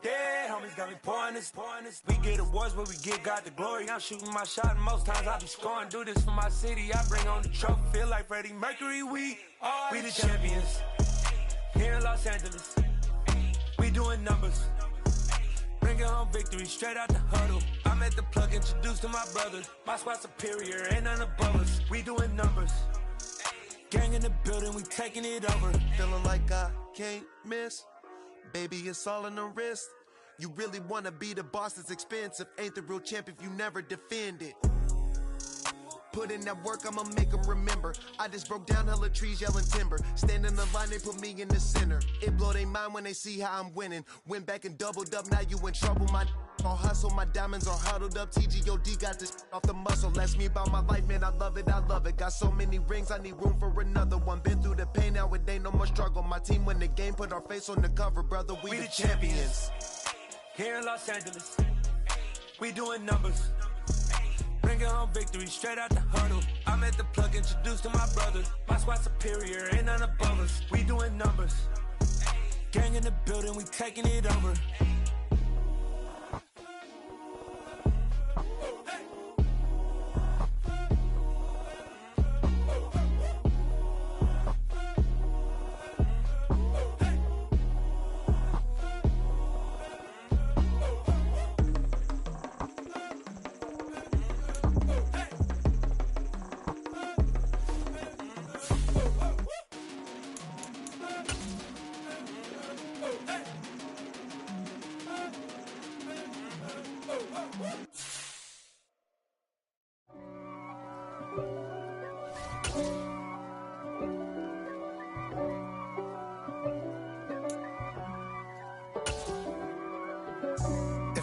Dead homies got me pouring this. We get awards where we got the glory. I'm shooting my shot and most times I be scoring. Do this for my city, I bring on the trophy. Feel like Freddie Mercury, we the champions. Here in Los Angeles, we doing numbers. Bringing home victory straight out the huddle. I'm at the plug, introduced to my brothers. My squad superior, ain't none above us. We doing numbers. Gang in the building, we taking it over. Feeling like I can't miss. Baby, it's all in the wrist. You really wanna be the boss, it's expensive. Ain't the real champ if you never defend it. Put in that work, I'ma make them remember. I just broke down hella trees, yelling timber. Stand in the line, they put me in the center. It blow their mind when they see how I'm winning. Went back and doubled up, now you in trouble. My all hustle, my diamonds are huddled up. TGOD got this off the muscle. Ask me about my life, man, I love it, I love it. Got so many rings, I need room for another one. Been through the pain, now it ain't no more struggle. My team win the game, put our face on the cover, brother, we the champions. Here in Los Angeles, we doing numbers. Bringing home victory straight out the huddle. I'm at the plug, introduced to my brothers. My squad superior, ain't none above us. We doing numbers. Gang in the building, we taking it over.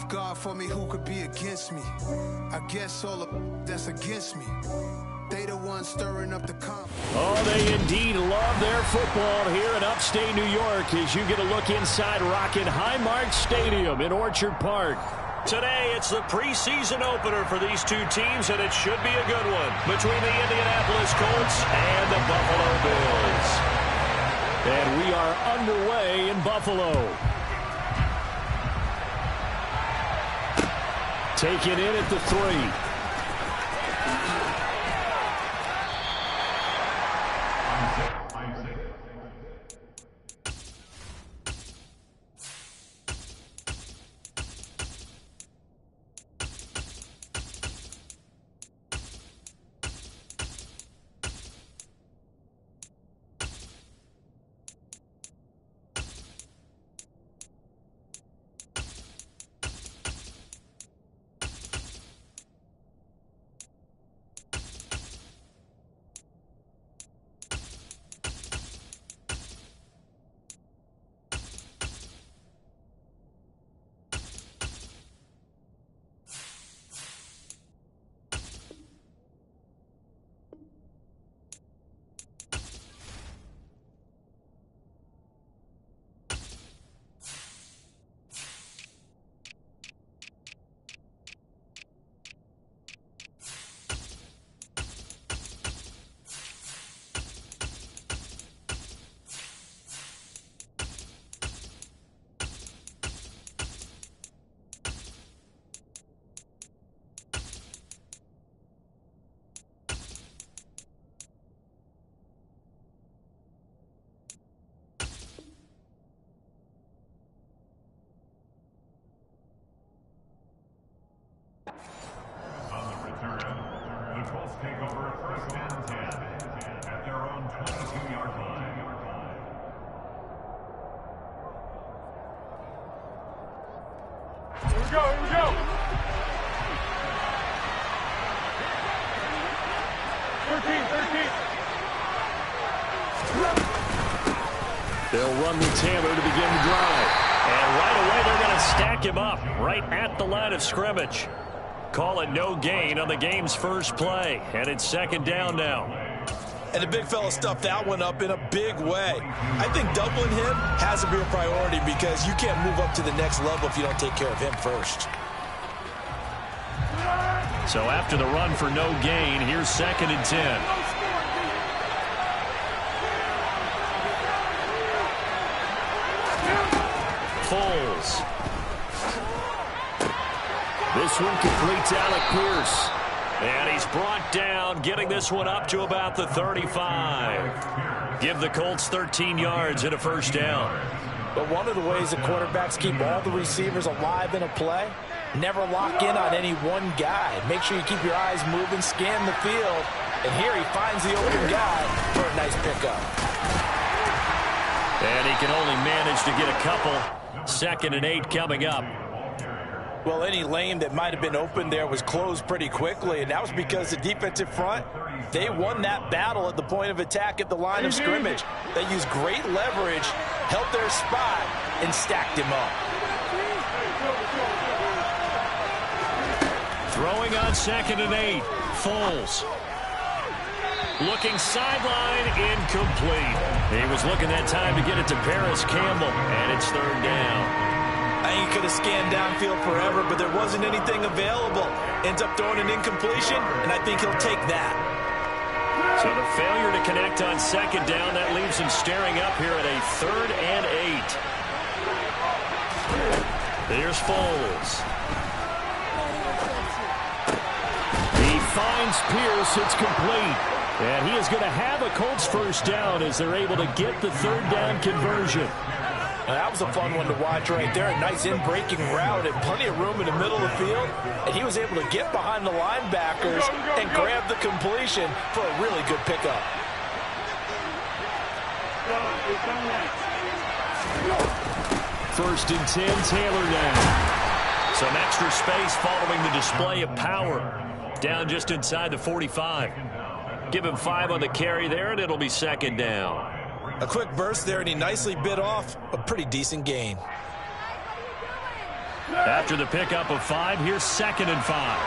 God for me, who could be against me? I guess all of that's against me. They the ones stirring up the conflict. Oh, they indeed love their football here in upstate New York as you get a look inside Rocket Highmark Stadium in Orchard Park. Today, it's the preseason opener for these two teams, and it should be a good one between the Indianapolis Colts and the Buffalo Bills. And we are underway in Buffalo. Taken in at the 3. Take over first and 10 at their own 22-yard line. Here we go, here we go. 13. They'll run the Taylor to begin the drive. And right away, they're going to stack him up right at the line of scrimmage. Call it no gain on the game's first play. And it's second down now. And the big fella stuffed that one up in a big way. I think doubling him has to be a priority because you can't move up to the next level if you don't take care of him first. So after the run for no gain, here's second and 10. Foles. This one completes Alec Pierce. And he's brought down, getting this one up to about the 35. Give the Colts 13 yards and a first down. But one of the ways the quarterbacks keep all the receivers alive in a play, never lock in on any one guy. Make sure you keep your eyes moving, scan the field. And here he finds the open guy for a nice pickup. And he can only manage to get a couple. 2nd and 8 coming up. Well, any lane that might have been open there was closed pretty quickly, and that was because the defensive front, they won that battle at the point of attack at the line of scrimmage. They used great leverage, held their spot, and stacked him up. Throwing on 2nd and 8. Foles. Looking sideline, incomplete. He was looking that time to get it to Paris Campbell, and it's 3rd down. I think he could have scanned downfield forever, but there wasn't anything available. Ends up throwing an incompletion, and I think he'll take that. So the failure to connect on 2nd down, that leaves him staring up here at a 3rd and 8. Here's Foles. He finds Pierce. It's complete. And he is going to have a Colts first down as they're able to get the 3rd down conversion. That was a fun one to watch right there. A nice in-breaking route and plenty of room in the middle of the field. And he was able to get behind the linebackers and grab the completion for a really good pickup. First and 10, Taylor now. Some extra space following the display of power. Down just inside the 45. Give him 5 on the carry there, and it'll be 2nd down. A quick burst there, and he nicely bit off a pretty decent gain. After the pickup of 5, here's 2nd and 5.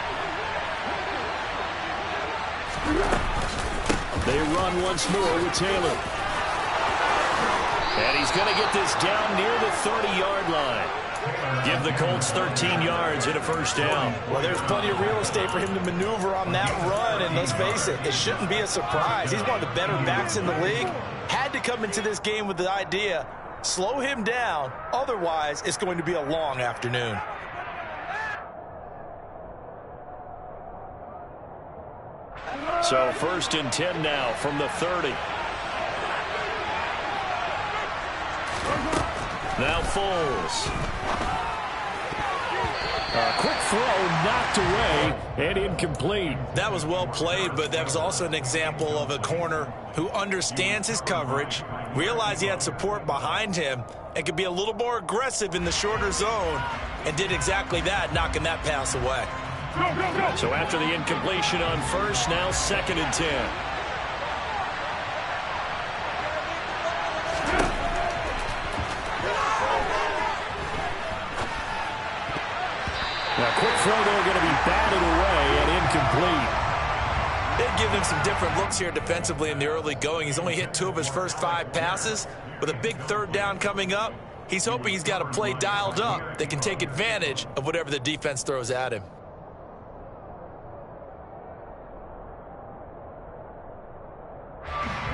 They run once more with Taylor. And he's going to get this down near the 30-yard line. Give the Colts 13 yards and a first down. Well, there's plenty of real estate for him to maneuver on that run, and let's face it, it shouldn't be a surprise. He's one of the better backs in the league. Had to come into this game with the idea, slow him down, otherwise it's going to be a long afternoon. So 1st and 10 now from the 30. Now Foles. A quick throw knocked away and incomplete. That was well played, but that was also an example of a corner who understands his coverage, realized he had support behind him, and could be a little more aggressive in the shorter zone, and did exactly that, knocking that pass away. So after the incompletion on 1st, now 2nd and 10. Now, quick throw there, going to be batted away and incomplete. They've given him some different looks here defensively in the early going. He's only hit 2 of his first 5 passes. With a big 3rd down coming up, he's hoping he's got a play dialed up that can take advantage of whatever the defense throws at him.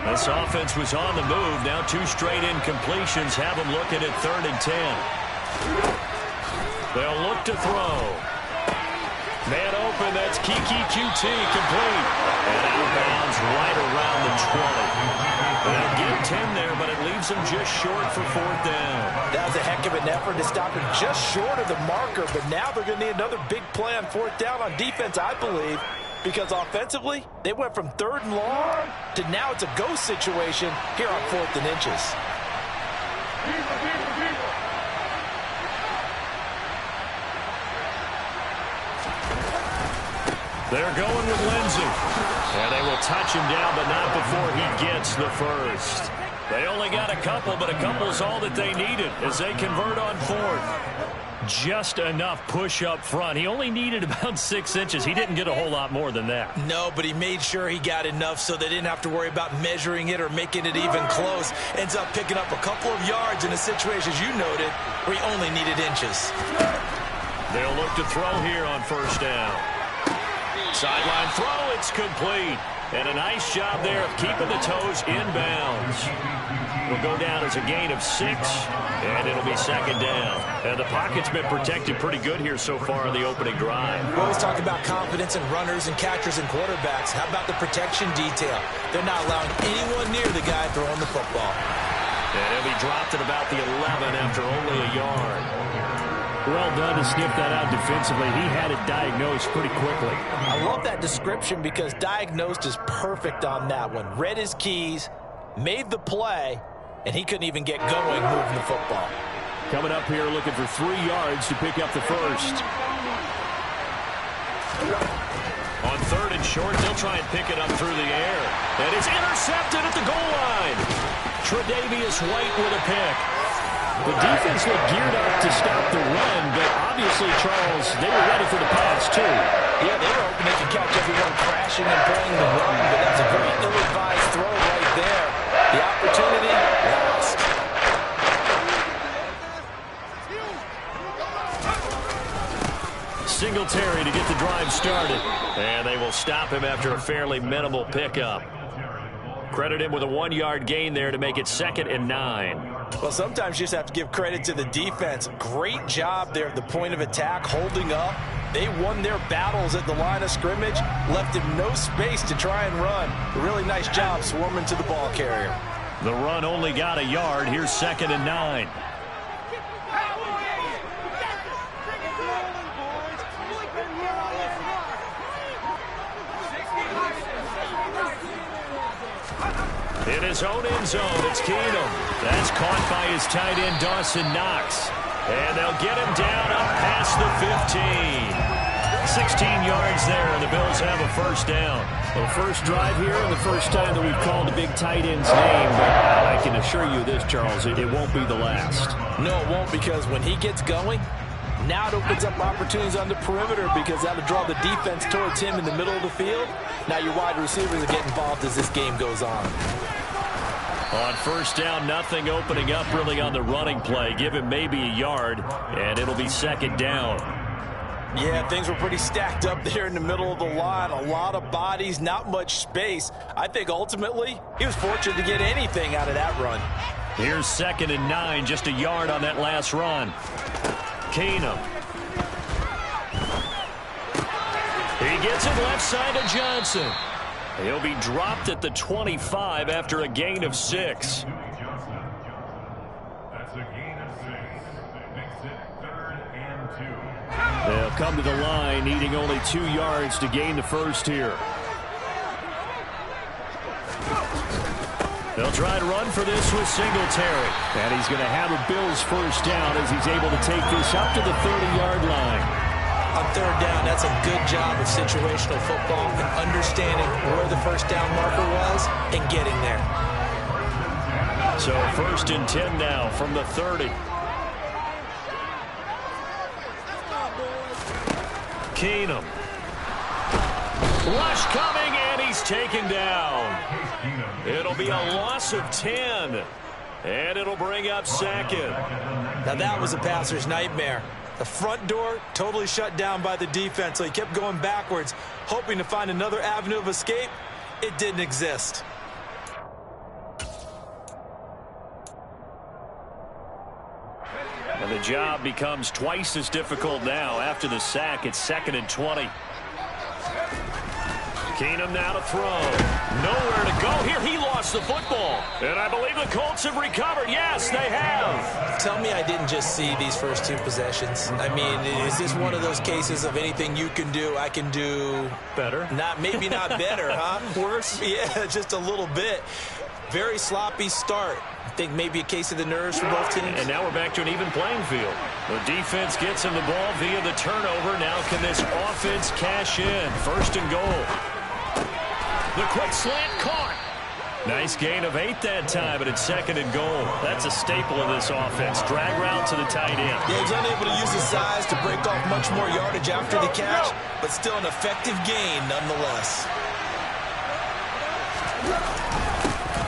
This offense was on the move. Now 2 straight incompletions have them looking at 3rd and 10. They'll look to throw. Man open, that's Kiki QT, complete. And out of bounds right around the 20. They'll get 10 there, but it leaves them just short for 4th down. That was a heck of an effort to stop him just short of the marker, but now they're going to need another big play on 4th down on defense, I believe, because offensively, they went from 3rd and long to now it's a ghost situation here on 4th and inches. They're going with Lindsey. And they will touch him down, but not before he gets the first. They only got a couple, but a couple's all that they needed as they convert on 4th. Just enough push up front. He only needed about 6 inches. He didn't get a whole lot more than that. No, but he made sure he got enough so they didn't have to worry about measuring it or making it even close. Ends up picking up a couple of yards in a situation, as you noted, where he only needed inches. They'll look to throw here on 1st down. Sideline throw, it's complete. And a nice job there of keeping the toes in bounds. Will go down as a gain of 6, and it'll be second down. And the pocket's been protected pretty good here so far in the opening drive. We always talk about confidence in runners and catchers and quarterbacks. How about the protection detail? They're not allowing anyone near the guy throwing the football. And he'll be dropped at about the 11 after only a yard. Well done to sniff that out defensively. He had it diagnosed pretty quickly. I love that description because diagnosed is perfect on that one. Read his keys, made the play, and he couldn't even get going moving the football. Coming up here looking for 3 yards to pick up the first. On 3rd and short, they'll try and pick it up through the air. And it's intercepted at the goal line. Tre'Davious White with a pick. The defense looked geared up to stop the run, but obviously, Charles, they were ready for the pass, too. Yeah, they were hoping they could catch everyone crashing and playing the run, but that's a very ill-advised throw right there. The opportunity lost. Singletary to get the drive started. And they will stop him after a fairly minimal pickup. Credit him with a 1-yard gain there to make it 2nd and 9. Well, sometimes you just have to give credit to the defense. Great job there at the point of attack, holding up. They won their battles at the line of scrimmage, left him no space to try and run. A really nice job swarming to the ball carrier. The run only got a yard. Here's 2nd and 9. In his own end zone, it's Keenum. That's caught by his tight end, Dawson Knox. And they'll get him down up past the 15. 16 yards there, and the Bills have a first down. Well, first drive here and the first time that we've called a big tight end's name. But I can assure you this, Charles, it won't be the last. No, it won't, because when he gets going, now it opens up opportunities on the perimeter because that'll draw the defense towards him in the middle of the field. Now your wide receivers will get involved as this game goes on. On first down, nothing opening up really on the running play. Give him maybe a yard, and it'll be 2nd down. Yeah, things were pretty stacked up there in the middle of the line. A lot of bodies, not much space. I think ultimately he was fortunate to get anything out of that run. Here's 2nd and 9, just a yard on that last run. Keenum. He gets it left side of Johnson. He'll be dropped at the 25 after a gain of 6. That's a gain of 6. Makes it 3rd and 2. They'll come to the line, needing only 2 yards to gain the first here. They'll try to run for this with Singletary. And he's going to have a Bills first down as he's able to take this up to the 30-yard line. On 3rd down, that's a good job of situational football and understanding where the first down marker was and getting there. So 1st and 10 now from the 30. Keenum. Rush coming, and he's taken down. It'll be a loss of 10, and it'll bring up 2nd. Now that was a passer's nightmare. The front door totally shut down by the defense, so he kept going backwards, hoping to find another avenue of escape. It didn't exist. And the job becomes twice as difficult now after the sack. It's 2nd and 20. Keenum now to throw. Nowhere to go here. He lost the football. And I believe the Colts have recovered. Yes, they have. Tell me I didn't just see these first 2 possessions. I mean, is this one of those cases of anything you can do, I can do better? Maybe not better, huh? Worse? Yeah, just a little bit. Very sloppy start. I think maybe a case of the nerves for both teams. And now we're back to an even playing field. The defense gets him the ball via the turnover. Now can this offense cash in? 1st and goal. The quick slant caught. Nice gain of 8 that time, but it's 2nd and goal. That's a staple of this offense. Drag route to the tight end. Yeah, he's unable to use his size to break off much more yardage after the catch, but still an effective gain nonetheless.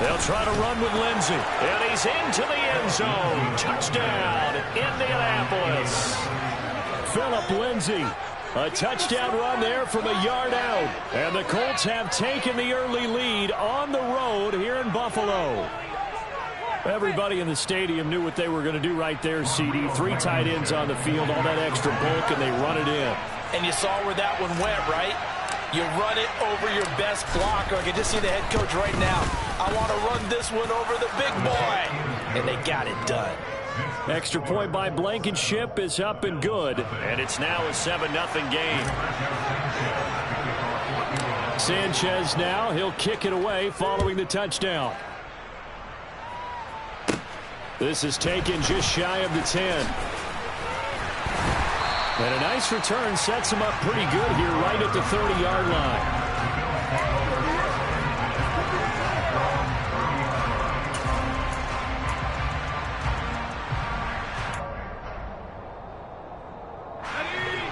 They'll try to run with Lindsey, and he's into the end zone. Touchdown, Indianapolis. Phillip Lindsay, A touchdown run there from a yard out. And the Colts have taken the early lead on the road here in Buffalo. Everybody in the stadium knew what they were going to do right there, CD. 3 tight ends on the field, all that extra bulk, and they run it in. And you saw where that one went, right? You run it over your best blocker. I can just see the head coach right now. I want to run this one over the big boy. And they got it done. Extra point by Blankenship is up and good. And it's now a 7-0 game. Sanchez now, he'll kick it away following the touchdown. This is taken just shy of the 10. And a nice return sets him up pretty good here right at the 30-yard line.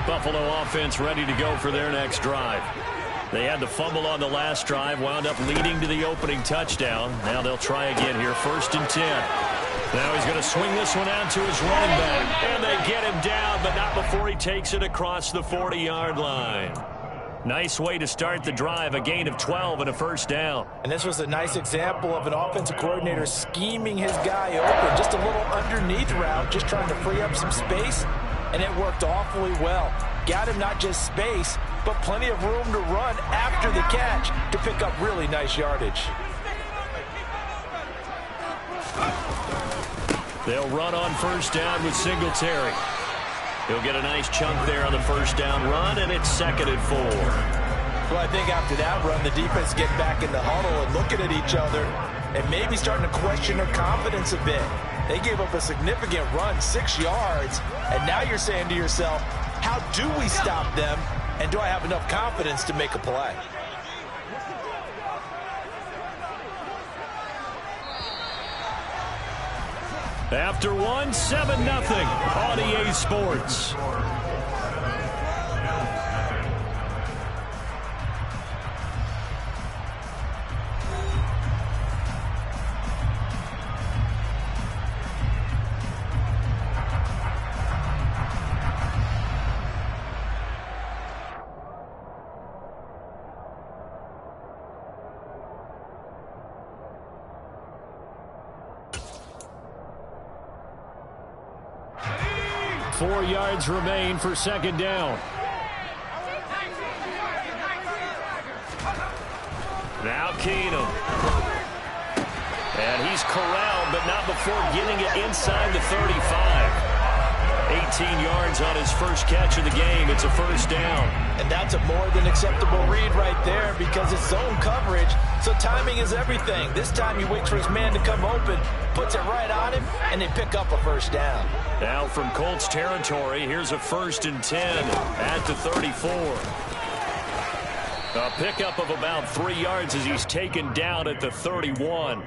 Buffalo offense ready to go for their next drive. They had the fumble on the last drive, wound up leading to the opening touchdown. Now they'll try again here, 1st and 10. Now he's going to swing this one out to his running back. And they get him down, but not before he takes it across the 40-yard line. Nice way to start the drive, a gain of 12 and a 1st down. And this was a nice example of an offensive coordinator scheming his guy open. Just a little underneath route, just trying to free up some space, and it worked awfully well. Got him not just space, but plenty of room to run after the catch to pick up really nice yardage. They'll run on 1st down with Singletary. He'll get a nice chunk there on the 1st down run, and it's 2nd and 4. Well, I think after that run, the defense get back in the huddle and looking at each other and maybe starting to question their confidence a bit. They gave up a significant run, 6 yards, and now you're saying to yourself, how do we stop them, and do I have enough confidence to make a play? After one, 7-0 on EA Sports. Four yards remain for 2nd down. Now Keenum. And he's corralled, but not before getting it inside the 35. 18 yards on his first catch of the game. It's a 1st down. And that's a more than acceptable read right there because it's zone coverage, so timing is everything. This time he waits for his man to come open, puts it right on him, and they pick up a 1st down. Now from Colts territory, here's a 1st and 10 at the 34. A pickup of about 3 yards as he's taken down at the 31.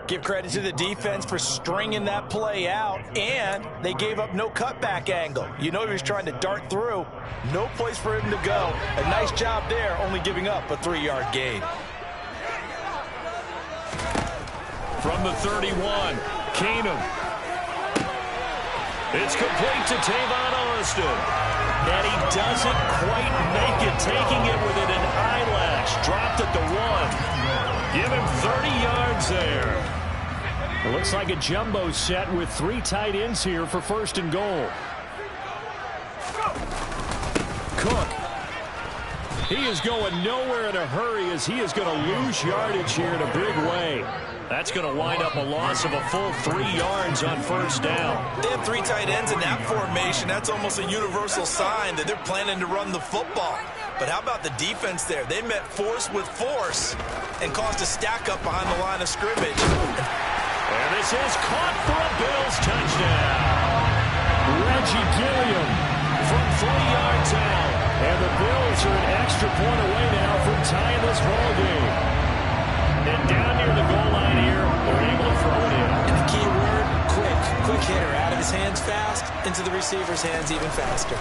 Give credit to the defense for stringing that play out, and they gave up no cutback angle. You know he was trying to dart through. No place for him to go. A nice job there, only giving up a 3-yard gain. From the 31, Keenum. It's complete to Tavon Austin. And he doesn't quite make it, taking it within an eyelash. Dropped at the 1. Give him 30 yards there. It looks like a jumbo set with 3 tight ends here for 1st and goal. Cook. He is going nowhere in a hurry as he is going to lose yardage here in a big way. That's going to wind up a loss of a full 3 yards on 1st down. They have 3 tight ends in that formation. That's almost a universal sign that they're planning to run the football. But how about the defense there? They met force with force and caused a stack up behind the line of scrimmage. And this is caught for a Bills touchdown. Reggie Gilliam from 3 yards out. And the Bills are an extra point away now from tying this ball game. And down near the goal line here, they're able to throw it in. And the key word, quick. Quick hitter. Out of his hands fast, into the receiver's hands even faster.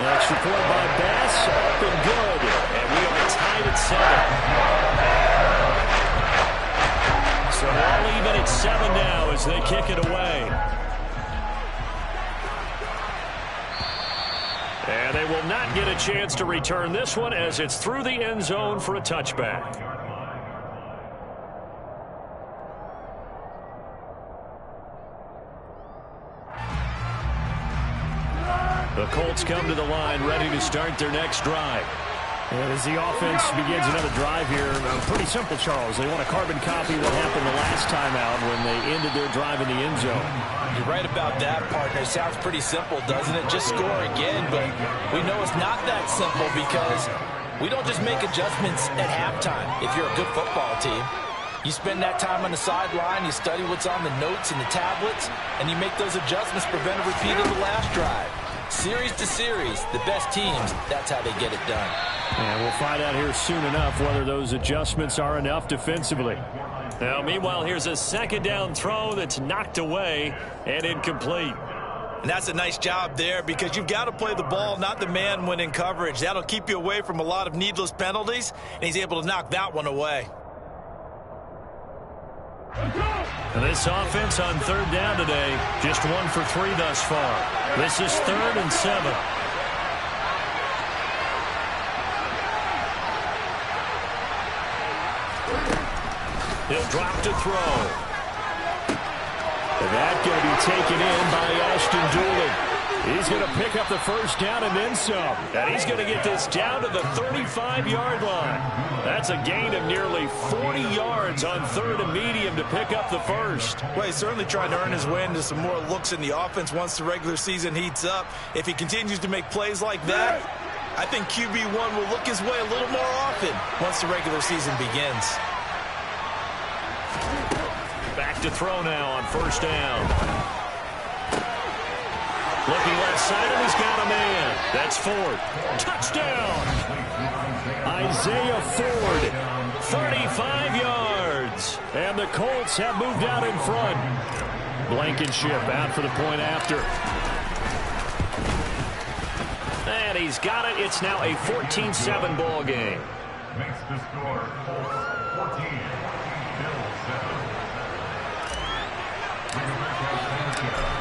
Extra point by Bass, up and good. And we are tied at 7. So all even at 7 now as they kick it away. And they will not get a chance to return this one as it's through the end zone for a touchback. The Colts come to the line ready to start their next drive. And as the offense begins another drive here, pretty simple, Charles. They want to carbon copy what happened the last time out when they ended their drive in the end zone. You're right about that, partner. Sounds pretty simple, doesn't it? Just score again, but we know it's not that simple because we don't just make adjustments at halftime if you're a good football team. You spend that time on the sideline, you study what's on the notes and the tablets, and you make those adjustments, prevent a repeat of the last drive. Series to series, the best teams, that's how they get it done. And we'll find out here soon enough whether those adjustments are enough defensively. Now, meanwhile, here's a second down throw that's knocked away and incomplete. And that's a nice job there because you've got to play the ball, not the man when in coverage. That'll keep you away from a lot of needless penalties, and he's able to knock that one away. This offense on third down today, just 1 for 3 thus far. This is 3rd and 7. He'll drop to throw. And that's going to be taken in by Ashton Doolin. He's going to pick up the first down and then some. And he's going to get this down to the 35-yard line. That's a gain of nearly 40 yards on 3rd and medium to pick up the first. Well, he's certainly trying to earn his way into some more looks in the offense once the regular season heats up. If he continues to make plays like that, I think QB1 will look his way a little more often once the regular season begins. Back to throw now on first down. Looking left side, and he's got a man. That's Ford. Touchdown! Isaiah Ford, 35 yards. And the Colts have moved out in front. Blankenship out for the point after. And he's got it. It's now a 14-7 ball game. Makes the score 14.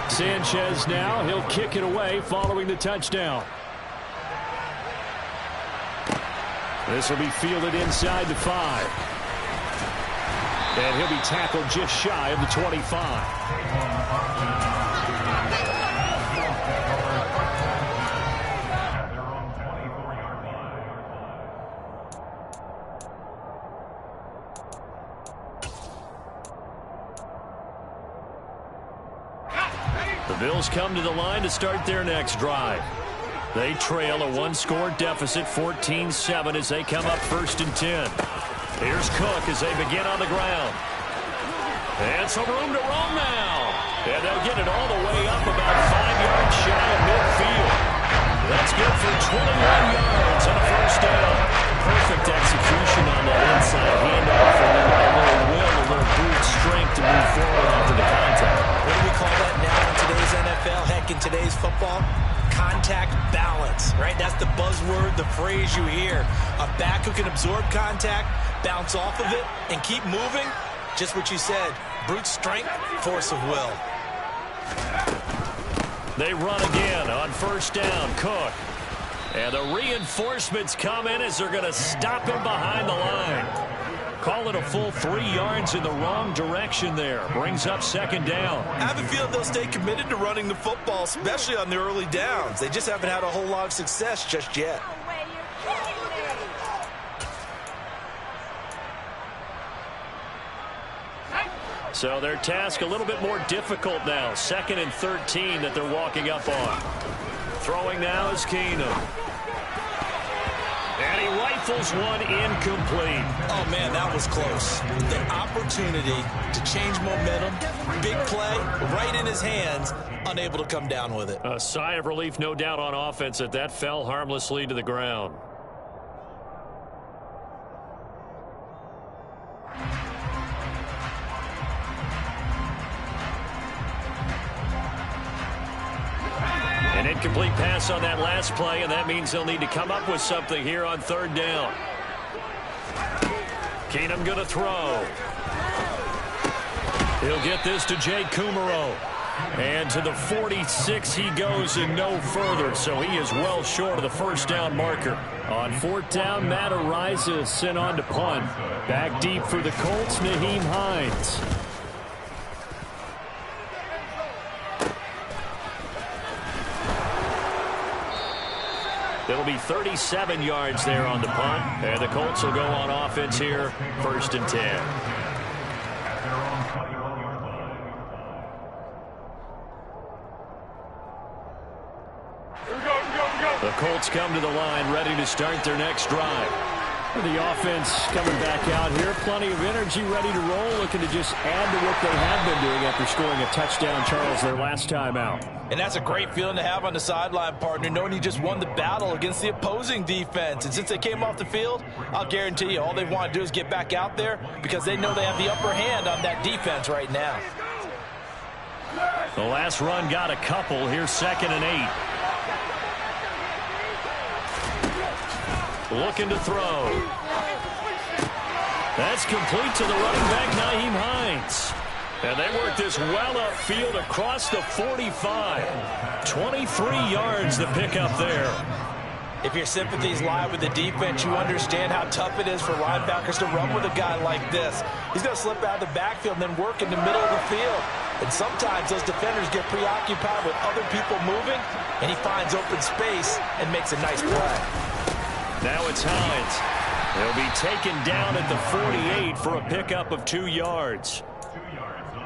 Sanchez now, he'll kick it away following the touchdown. This will be fielded inside the 5. And he'll be tackled just shy of the 25. The Bills come to the line to start their next drive. They trail a 1-score deficit, 14-7, as they come up 1st and 10. Here's Cook as they begin on the ground. And some room to roam now. And they'll get it all the way up about 5 yards shy of midfield. That's good for 21 yards on a first down. Perfect execution on that inside handoff. And then a little will, a little brute strength to move forward after the contact. What do we call that now in today's NFL? Heck, in today's football? Contact balance, right? That's the buzzword, the phrase you hear. A back who can absorb contact, bounce off of it, and keep moving. Just what you said, brute strength, force of will. They run again on first down, Cook. And the reinforcements come in as they're going to stop him behind the line. Call it a full 3 yards in the wrong direction there. Brings up second down. I have a feeling they'll stay committed to running the football, especially on the early downs. They just haven't had a whole lot of success just yet. So their task a little bit more difficult now. 2nd and 13 that they're walking up on. Throwing now is Keenum. And he rifles one incomplete. Oh, man, that was close. The opportunity to change momentum, big play, right in his hands, unable to come down with it. A sigh of relief, no doubt, on offense that fell harmlessly to the ground. An incomplete pass on that last play, and that means they'll need to come up with something here on 3rd down. Keenum going to throw. He'll get this to Jake Kumaro. And to the 46 he goes and no further, so he is well short of the first down marker. On 4th down, Matt Araiza sent on to punt. Back deep for the Colts, Nyheim Hines. It'll be 37 yards there on the punt, and the Colts will go on offense here, 1st and 10. The Colts come to the line, ready to start their next drive. The offense coming back out here, plenty of energy, ready to roll, looking to just add to what they have been doing after scoring a touchdown, Charles, their last time out. And that's a great feeling to have on the sideline, partner, knowing you just won the battle against the opposing defense. And since they came off the field, I'll guarantee you all they want to do is get back out there because they know they have the upper hand on that defense right now. The last run got a couple. Here's 2nd and 8. Looking to throw. That's complete to the running back, Nyheim Hines. And they work this well upfield across the 45. 23 yards to pick up there. If your sympathies lie with the defense, you understand how tough it is for linebackers to run with a guy like this. He's going to slip out of the backfield and then work in the middle of the field. And sometimes those defenders get preoccupied with other people moving, and he finds open space and makes a nice play. Now it's Hines. He'll be taken down at the 48 for a pickup of 2 yards.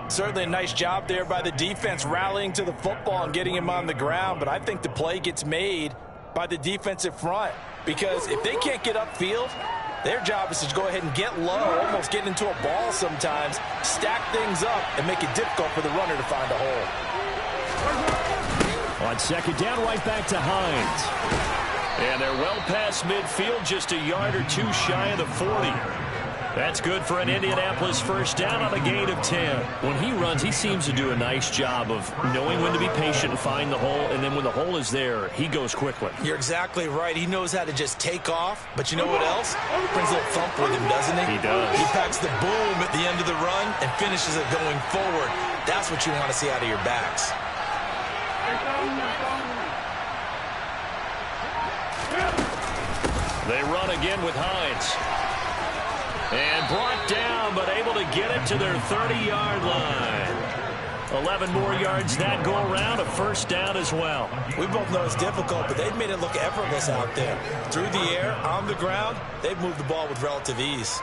Certainly a nice job there by the defense rallying to the football and getting him on the ground, but I think the play gets made by the defensive front because if they can't get upfield, their job is to go ahead and get low, almost get into a ball sometimes, stack things up, and make it difficult for the runner to find a hole. On 2nd down, right back to Hines. And they're well past midfield, just a yard or 2 shy of the 40. That's good for an Indianapolis first down on a gain of 10. When he runs, he seems to do a nice job of knowing when to be patient and find the hole, and then when the hole is there, he goes quickly. You're exactly right. He knows how to just take off, but you know what else? Brings a little thump with him, doesn't he? He does. He packs the boom at the end of the run and finishes it going forward. That's what you want to see out of your backs. They run again with Hines. And brought down, but able to get it to their 30-yard line. 11 more yards that go around, a first down as well. We both know it's difficult, but they've made it look effortless out there. Through the air, on the ground, they've moved the ball with relative ease.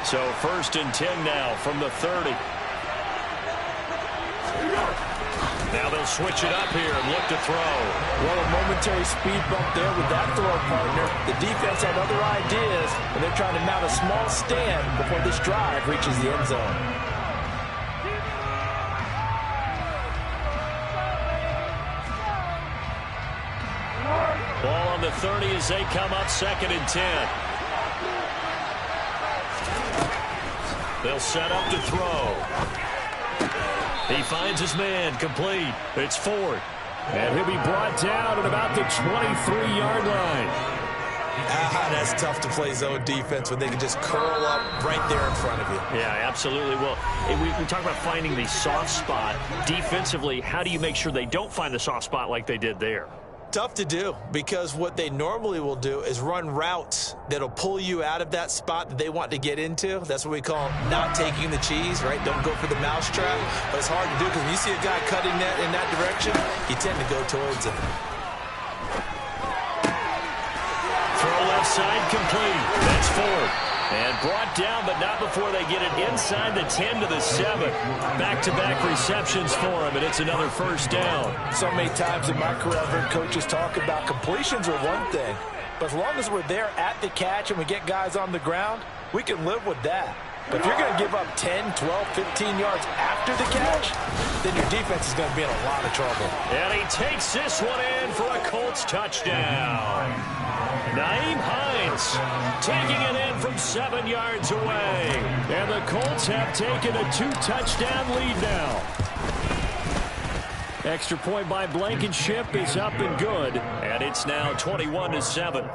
So 1st and 10 now from the 30. Now they'll switch it up here and look to throw. Well, a momentary speed bump there with that throw, partner. The defense had other ideas, and they're trying to mount a small stand before this drive reaches the end zone. Ball on the 30 as they come up 2nd and 10. They'll set up to throw. He finds his man, complete. It's Ford. And he'll be brought down at about the 23-yard line. That's tough to play zone defense when they can just curl up right there in front of you. Yeah, absolutely. Well, we talk about finding the soft spot. Defensively, how do you make sure they don't find the soft spot like they did there? Tough to do because what they normally will do is run routes that'll pull you out of that spot that they want to get into. That's what we call not taking the cheese, right? Don't go for the mousetrap. But it's hard to do because when you see a guy cutting that in that direction, you tend to go towards him. Throw left side complete. That's Ford. And brought down, but not before they get it inside the 10 to the 7. Back-to-back receptions for him, and it's another first down. So many times in my career, I've heard coaches talk about completions are one thing, but as long as we're there at the catch and we get guys on the ground, we can live with that. But if you're going to give up 10, 12, 15 yards after the catch, then your defense is going to be in a lot of trouble. And he takes this one in for a Colts touchdown. Nyheim Hines taking it in from 7 yards away. And the Colts have taken a 2-touchdown lead now. Extra point by Blankenship is up and good. And it's now 21-7.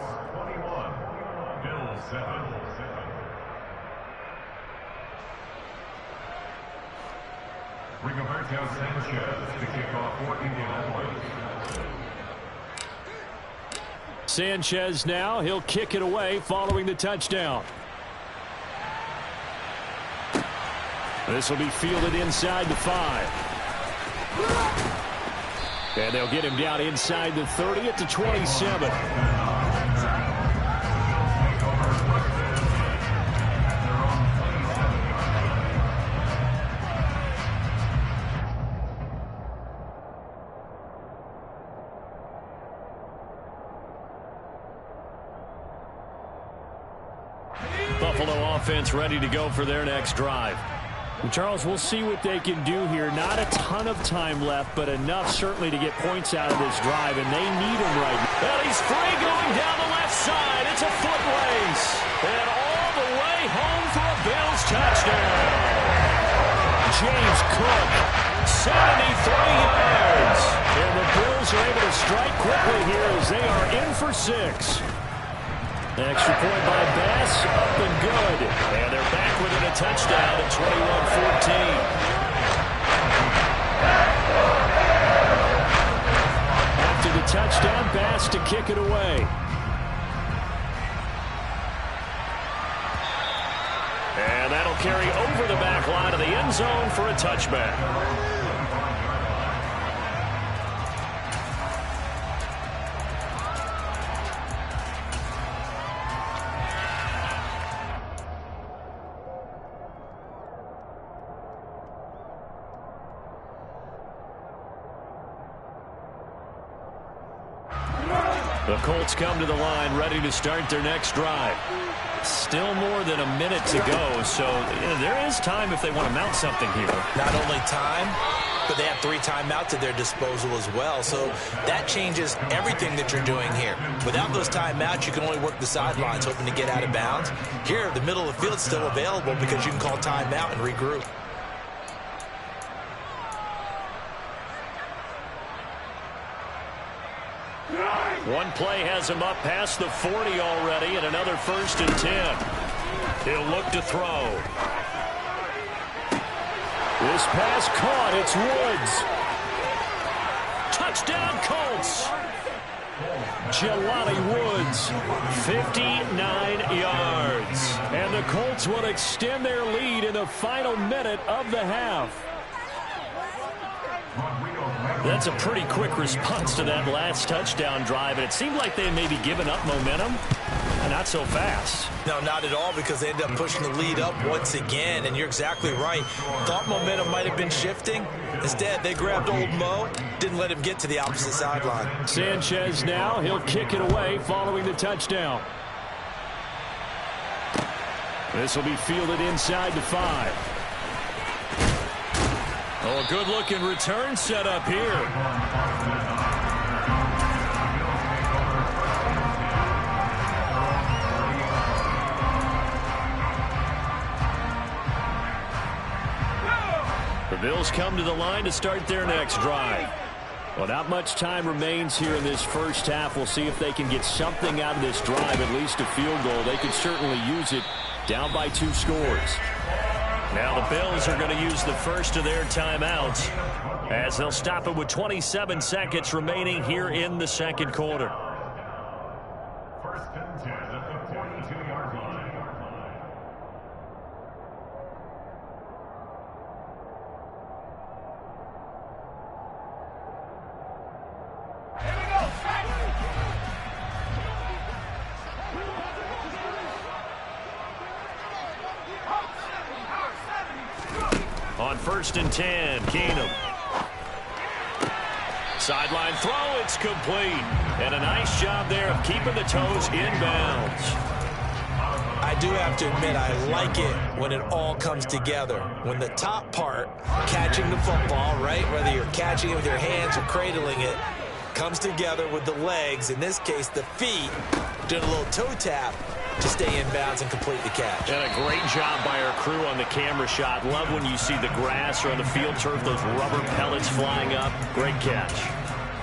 Rigoberto Sanchez to kick off for Indianapolis. Sanchez now, he'll kick it away following the touchdown. This will be fielded inside the 5. And they'll get him down inside the 30 at the 27. Buffalo offense ready to go for their next drive. Charles, we'll see what they can do here. Not a ton of time left, but enough certainly to get points out of this drive, and they need him right now. Well, he's free going down the left side. It's a foot race. And all the way home for a Bills touchdown. James Cook, 73 yards. And the Bills are able to strike quickly here as they are in for 6. The extra point by Bass, up and good. And they're back within a touchdown at 21-14. After the touchdown, Bass to kick it away. And that'll carry over the back line of the end zone for a touchback. The Colts come to the line ready to start their next drive. Still more than a minute to go, so there is time if they want to mount something here. Not only time, but they have 3 timeouts at their disposal as well, so that changes everything that you're doing here. Without those timeouts, you can only work the sidelines, hoping to get out of bounds. Here, the middle of the field's still available because you can call timeout and regroup. One play has him up past the 40 already, and another 1st and 10. He'll look to throw. This pass caught. It's Woods. Touchdown, Colts. Jelani Woods, 59 yards. And the Colts will extend their lead in the final minute of the half. That's a pretty quick response to that last touchdown drive, and it seemed like they may be giving up momentum. Not so fast. No, not at all, because they end up pushing the lead up once again, and you're exactly right. Thought momentum might have been shifting. Instead, they grabbed old Mo, didn't let him get to the opposite sideline. Sanchez now, he'll kick it away following the touchdown. This will be fielded inside the 5. Oh, a good-looking return set up here. The Bills come to the line to start their next drive. Well, not much time remains here in this first half. We'll see if they can get something out of this drive, at least a field goal. They could certainly use it down by 2 scores. Now the Bills are going to use the first of their timeouts as they'll stop it with 27 seconds remaining here in the second quarter. 1st and 10 at the 42-yard line. Here we go. On 1st and 10, Keenum. Sideline throw, it's complete. And a nice job there of keeping the toes inbounds. I do have to admit, I like it when it all comes together. When the top part, catching the football, right, whether you're catching it with your hands or cradling it, comes together with the legs, in this case the feet, doing a little toe tap to stay in bounds and complete the catch. And a great job by our crew on the camera shot. Love when you see the grass or on the field turf, those rubber pellets flying up. Great catch.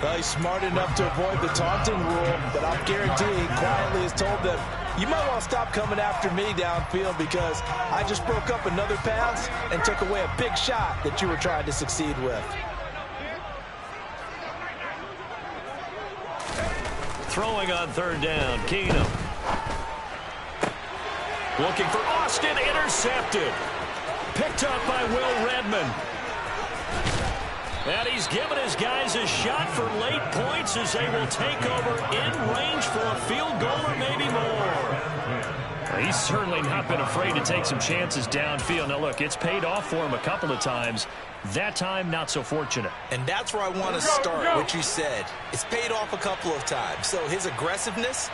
Well, he's smart enough to avoid the taunting rule, but I'll guarantee he quietly has told them, you might want to stop coming after me downfield because I just broke up another pass and took away a big shot that you were trying to succeed with. Throwing on third down, Keenum. Looking for Austin, intercepted. Picked up by Will Redmond. And he's given his guys a shot for late points as they will take over in range for a field goal or maybe more. He's certainly not been afraid to take some chances downfield. Now, look, it's paid off for him a couple of times. That time, not so fortunate. And that's where I want to start, what you said. It's paid off a couple of times. So his aggressiveness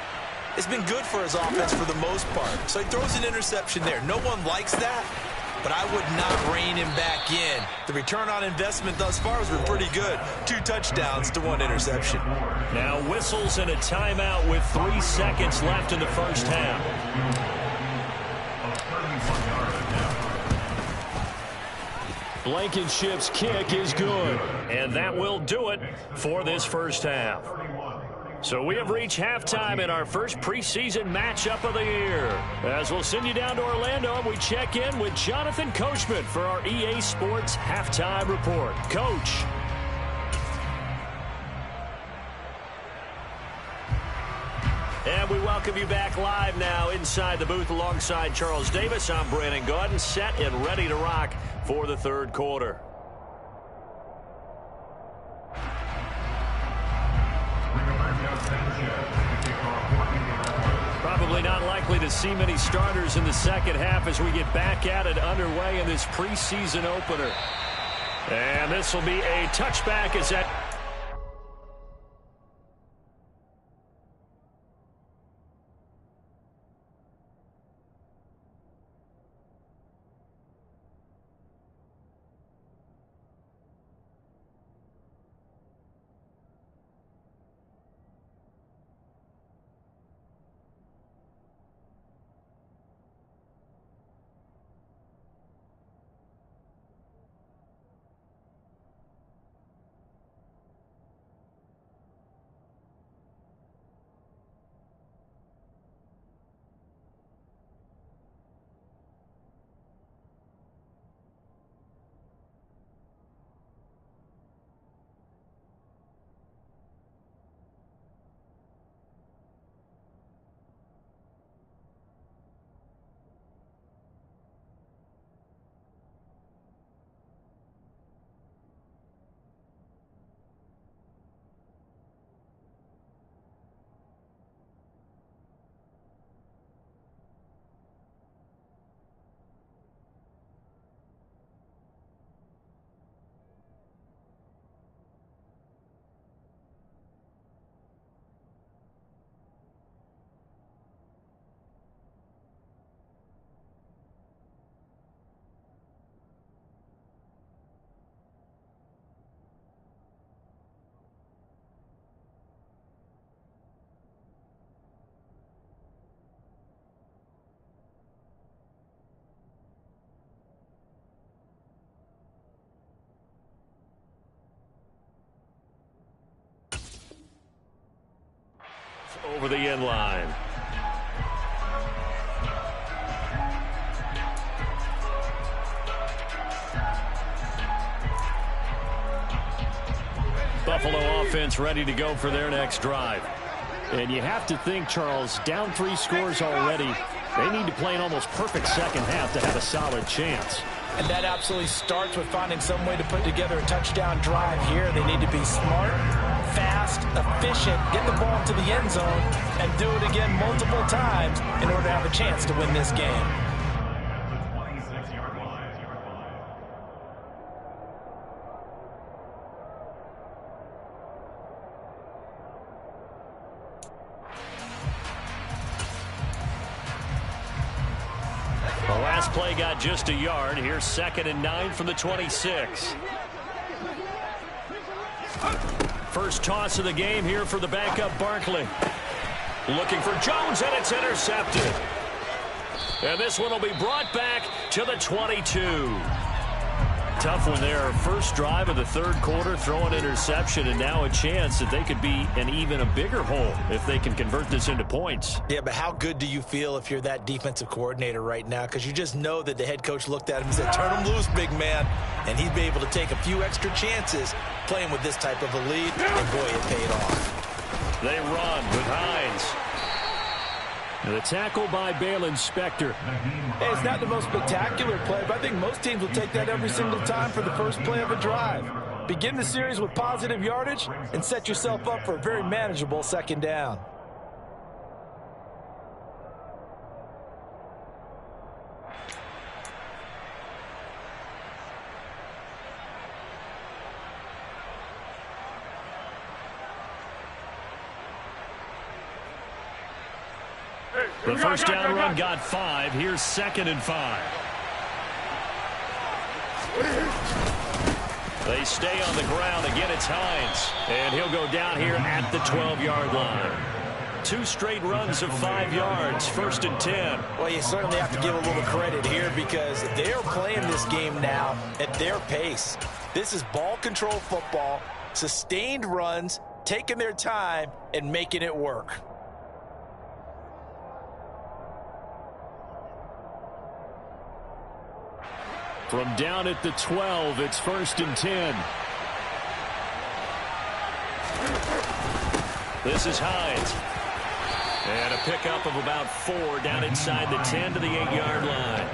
has been good for his offense for the most part. So he throws an interception there. No one likes that. But I would not rein him back in. The return on investment thus far has been pretty good. 2 touchdowns to 1 interception. Now whistles and a timeout with 3 seconds left in the first half. Blankenship's kick is good. And that will do it for this first half. So we have reached halftime in our first preseason matchup of the year. As we'll send you down to Orlando, and we check in with Jonathan Coachman for our EA Sports Halftime Report. Coach. And we welcome you back live now inside the booth alongside Charles Davis. I'm Brandon Gaudin, set and ready to rock for the third quarter. Probably not likely to see many starters in the second half as we get back at it underway in this preseason opener. And this will be a touchback as that... over the end line. Buffalo offense ready to go for their next drive. And you have to think, Charles, down 3 scores already. They need to play an almost perfect second half to have a solid chance. And that absolutely starts with finding some way to put together a touchdown drive here. They need to be smart, fast, efficient, get the ball to the end zone, and do it again multiple times in order to have a chance to win this game. The last play got just a yard. Here's 2nd and 9 from the 26. First toss of the game here for the backup Barkley. Looking for Jones, and it's intercepted. And this one will be brought back to the 22. Tough one there. First drive of the third quarter, throw an interception, and now a chance that they could be in even a bigger hole if they can convert this into points. Yeah, but how good do you feel if you're that defensive coordinator right now? Because you just know that the head coach looked at him and said, turn him loose, big man. And he'd be able to take a few extra chances playing with this type of a lead, and boy, it paid off. They run with Hines. And the tackle by Balin Spector. Hey, it's not the most spectacular play, but I think most teams will take that every single time for the first play of a drive. Begin the series with positive yardage and set yourself up for a very manageable second down. The first down run got 5. Here's 2nd and 5. They stay on the ground. Again, it's Hines. And he'll go down here at the 12-yard line. 2 straight runs of 5 yards. 1st and 10. Well, you certainly have to give a little credit here because they're playing this game now at their pace. This is ball control football, sustained runs, taking their time, and making it work. From down at the 12, it's 1st and 10. This is Hines. And a pickup of about 4 down inside the 10 to the 8-yard line.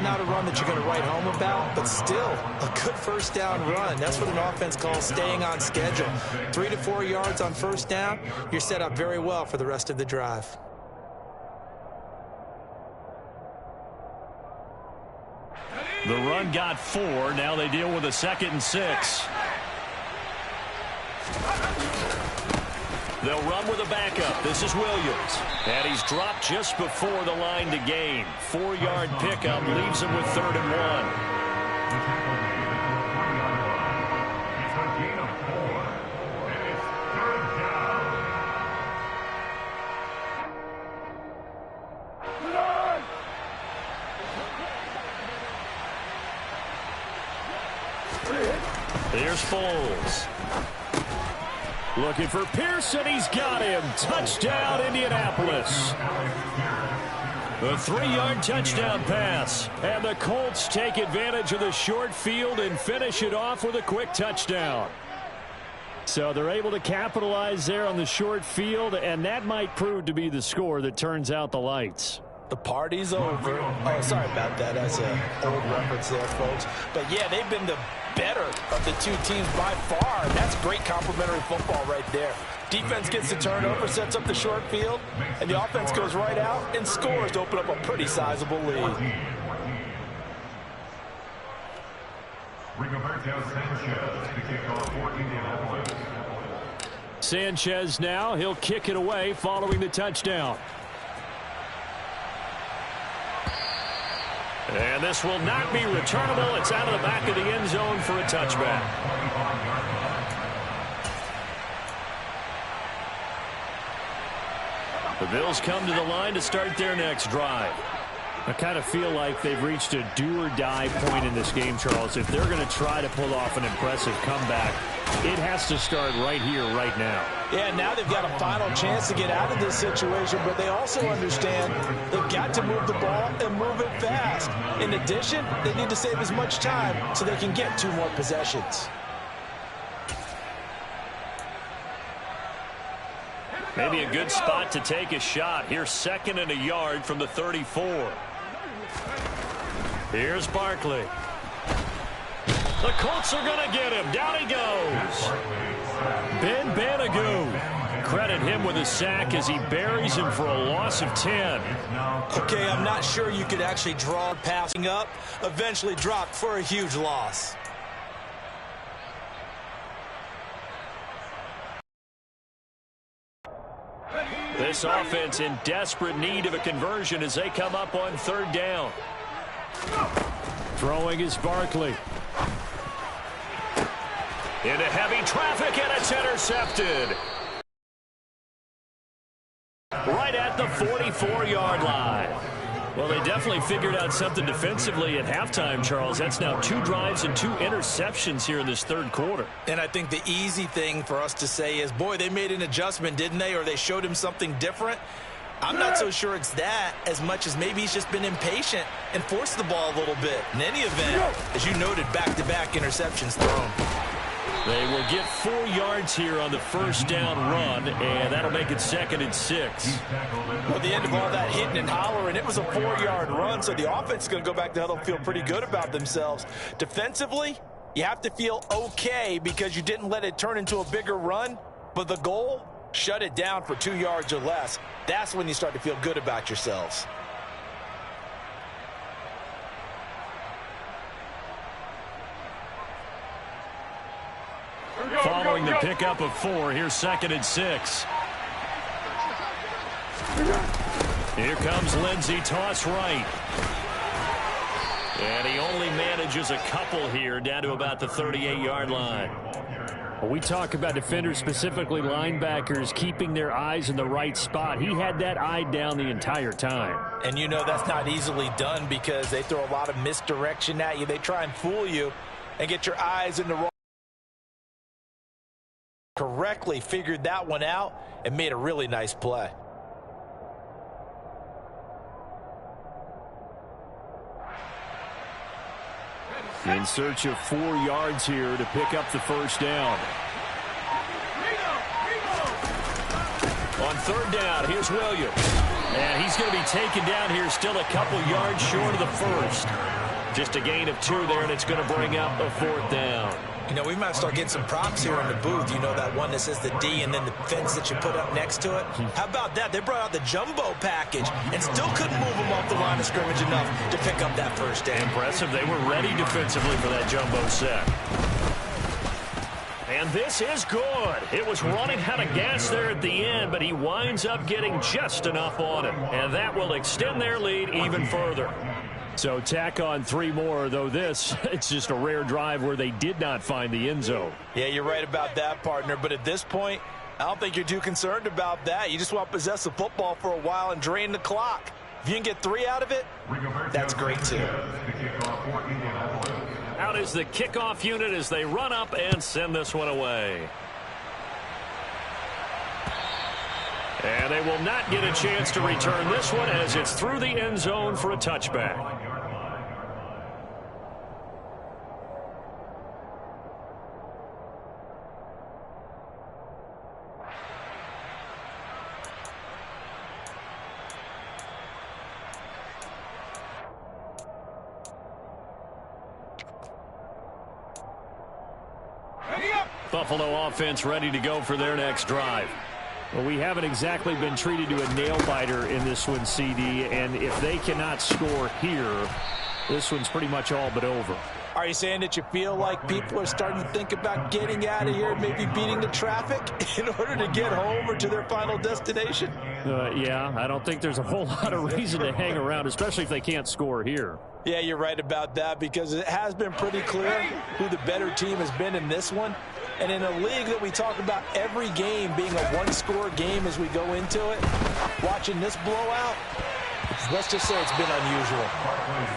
Not a run that you're going to write home about, but still a good first down run. That's what an offense calls staying on schedule. 3 to 4 yards on first down, you're set up very well for the rest of the drive. The run got 4. Now they deal with a 2nd and 6. They'll run with a backup. This is Williams. And he's dropped just before the line to gain. 4-yard pickup leaves him with 3rd and 1. It's a gain of 4, and it's 3rd down. Here's Foles. Looking for Pearson. He's got him. Touchdown, Indianapolis. A 3-yard touchdown pass. And the Colts take advantage of the short field and finish it off with a quick touchdown. So they're able to capitalize there on the short field, and that might prove to be the score that turns out the lights. The party's over. Oh, sorry about that. That's an old reference there, folks. But, yeah, they've been the better of the two teams by far. That's great complimentary football right there. Defense gets the turnover, sets up the short field, and the offense goes right out and scores to open up a pretty sizable lead. Sanchez now, he'll kick it away following the touchdown. And this will not be returnable. It's out of the back of the end zone for a touchback. The Bills come to the line to start their next drive. I kind of feel like they've reached a do-or-die point in this game, Charles. If they're going to try to pull off an impressive comeback, it has to start right here, right now. Yeah, now they've got a final chance to get out of this situation, but they also understand they've got to move the ball and move it fast. In addition, they need to save as much time so they can get 2 more possessions. Maybe a good spot to take a shot. Here's 2nd and a yard from the 34. Here's Barkley. The Colts are going to get him. Down he goes. Ben Banagoo. Credit him with a sack as he buries him for a loss of 10. Okay, I'm not sure you could actually draw passing up. Eventually dropped for a huge loss. This offense in desperate need of a conversion as they come up on 3rd down. Throwing is Barkley. Into heavy traffic, and it's intercepted. Right at the 44-yard line. Well, they definitely figured out something defensively at halftime, Charles. That's now 2 drives and 2 interceptions here in this third quarter. And I think the easy thing for us to say is, boy, they made an adjustment, didn't they? Or they showed him something different. I'm not so sure it's that as much as maybe he's just been impatient and forced the ball a little bit. In any event, as you noted, back-to-back interceptions thrown. They will get 4 yards here on the first down run, and that'll make it 2nd and 6. At the end of all that hitting and hollering, it was a 4-yard run, so the offense is going to go back to huddle, feel pretty good about themselves. Defensively, you have to feel okay because you didn't let it turn into a bigger run, but the goal, shut it down for 2 yards or less. That's when you start to feel good about yourselves. Following the pickup of 4, here's 2nd and 6. Here comes Lindsey, toss right. And he only manages a couple here, down to about the 38-yard line. Well, we talk about defenders, specifically linebackers, keeping their eyes in the right spot. He had that eye down the entire time. And you know that's not easily done because they throw a lot of misdirection at you. They try and fool you and get your eyes in the wrong. Correctly figured that one out and made a really nice play. In search of 4 yards here to pick up the first down. On 3rd down, here's Williams. And he's going to be taken down here, still a couple yards short of the first. Just a gain of 2 there, and it's going to bring up a 4th down. You know, we might start getting some props here in the booth. You know, that one that says the D and then the fence that you put up next to it. How about that? They brought out the jumbo package and still couldn't move them off the line of scrimmage enough to pick up that first down. Impressive. They were ready defensively for that jumbo set. And this is good. It was running out of gas there at the end, but he winds up getting just enough on it. And that will extend their lead even further. So tack on 3 more, though this, it's just a rare drive where they did not find the end zone. Yeah, you're right about that, partner. But at this point, I don't think you're too concerned about that. You just want to possess the football for a while and drain the clock. If you can get 3 out of it, that's great, too. Out is the kickoff unit as they run up and send this one away. And they will not get a chance to return this one as it's through the end zone for a touchback. Buffalo offense ready to go for their next drive. Well, we haven't exactly been treated to a nail-biter in this one, CD, and if they cannot score here, this one's pretty much all but over. Are you saying that you feel like people are starting to think about getting out of here, maybe beating the traffic in order to get home or to their final destination? Yeah, I don't think there's a whole lot of reason to hang around, especially if they can't score here. Yeah, you're right about that because it has been pretty clear who the better team has been in this one. And in a league that we talk about every game being a one-score game as we go into it, watching this blowout, let's just say it's been unusual.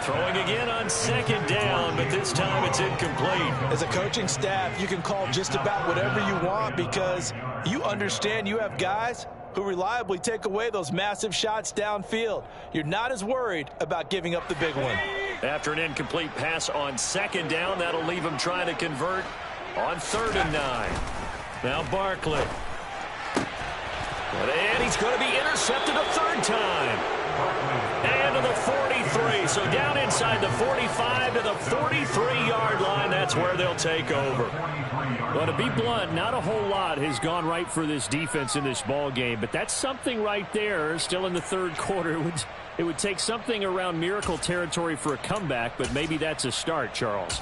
Throwing again on 2nd down, but this time it's incomplete. As a coaching staff, you can call just about whatever you want because you understand you have guys who reliably take away those massive shots downfield. You're not as worried about giving up the big one. After an incomplete pass on 2nd down, that'll leave him trying to convert on 3rd and 9. Now Barkley. And he's going to be intercepted a 3rd time. And to the 43. So down inside the 45 to the 43-yard line. That's where they'll take over. Well, to be blunt, not a whole lot has gone right for this defense in this ball game, but that's something right there. Still in the 3rd quarter. It would take something around miracle territory for a comeback, but maybe that's a start, Charles.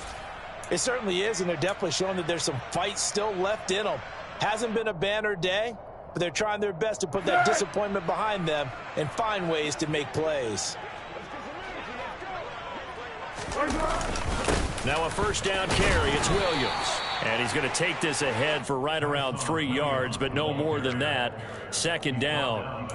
It certainly is, and they're definitely showing that there's some fight still left in them. Hasn't been a banner day, but they're trying their best to put that disappointment behind them and find ways to make plays. Now a 1st down carry. It's Williams. And he's going to take this ahead for right around 3 yards, but no more than that. 2nd down.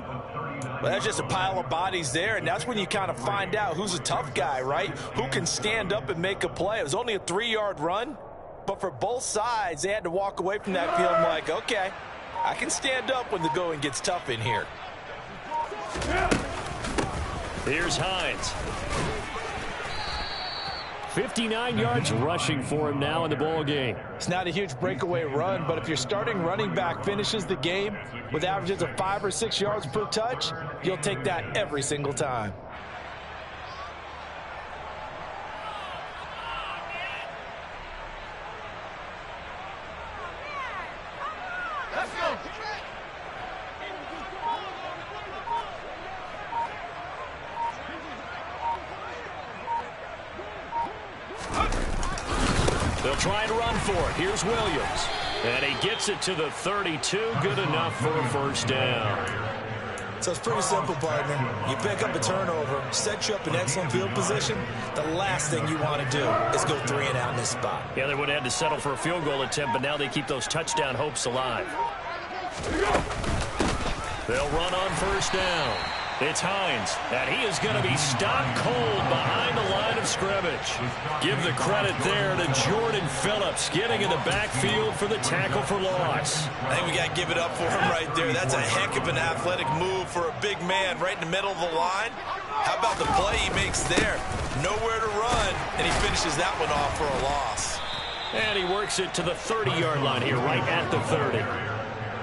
Well, that's just a pile of bodies there, and that's when you kind of find out who's a tough guy, right? Who can stand up and make a play. It was only a 3-yard run, but for both sides, they had to walk away from that field like, okay, I can stand up when the going gets tough in here. Here's Hines. 59 yards rushing for him now in the ball game. It's not a huge breakaway run, but if your starting running back finishes the game with averages of 5 or 6 yards per touch, you'll take that every single time. Let's go. They'll try and run for it. Here's Williams. And he gets it to the 32. Good enough for a first down. So it's pretty simple, partner. You pick up a turnover, set you up in excellent field position. The last thing you want to do is go 3 and out in this spot. Yeah, they would have had to settle for a field goal attempt, but now they keep those touchdown hopes alive. They'll run on first down. It's Hines, and he is going to be stopped cold behind the line of scrimmage. Give the credit there to Jordan Phillips, getting in the backfield for the tackle for loss. I think we got to give it up for him right there. That's a heck of an athletic move for a big man right in the middle of the line. How about the play he makes there? Nowhere to run, and he finishes that one off for a loss. And he works it to the 30-yard line here, right at the 30.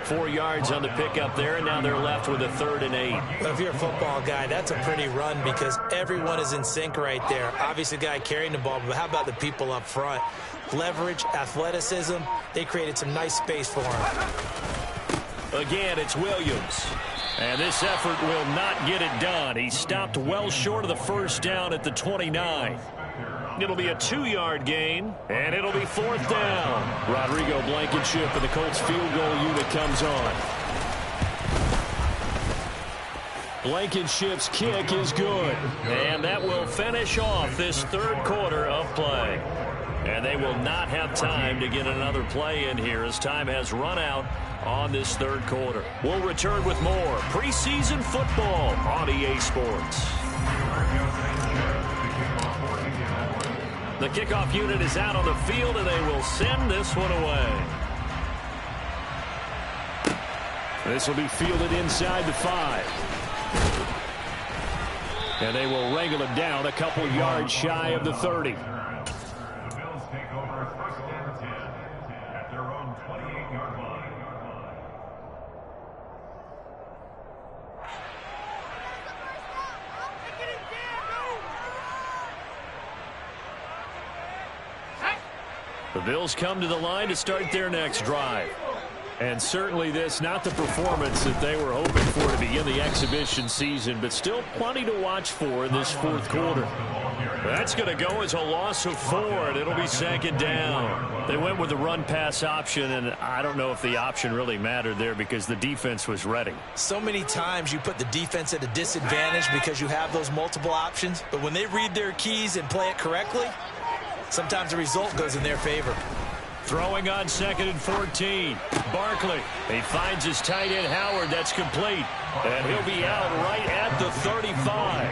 4 yards on the pickup there, and now they're left with a 3rd and 8. Well, if you're a football guy, that's a pretty run because everyone is in sync right there. Obviously, the guy carrying the ball, but how about the people up front? Leverage, athleticism, they created some nice space for him. Again, it's Williams. And this effort will not get it done. He stopped well short of the first down at the 29. It'll be a 2-yard gain, and it'll be 4th down. Rodrigo Blankenship and the Colts field goal unit comes on. Blankenship's kick is good, and that will finish off this 3rd quarter of play. And they will not have time to get another play in here as time has run out on this 3rd quarter. We'll return with more preseason football on EA Sports. The kickoff unit is out on the field, and they will send this one away. This will be fielded inside the 5. And they will wrangle it down a couple yards shy of the 30. The Bills take over 1st and 10 at their own 28-yard line. The Bills come to the line to start their next drive. And certainly this, not the performance that they were hoping for to begin the exhibition season, but still plenty to watch for in this 4th quarter. That's going to go as a loss of 4, and it'll be 2nd down. They went with the run-pass option, and I don't know if the option really mattered there because the defense was ready. So many times you put the defense at a disadvantage because you have those multiple options, but when they read their keys and play it correctly, sometimes the result goes in their favor. Throwing on 2nd and 14. Barkley. He finds his tight end Howard. That's complete. And he'll be out right at the 35.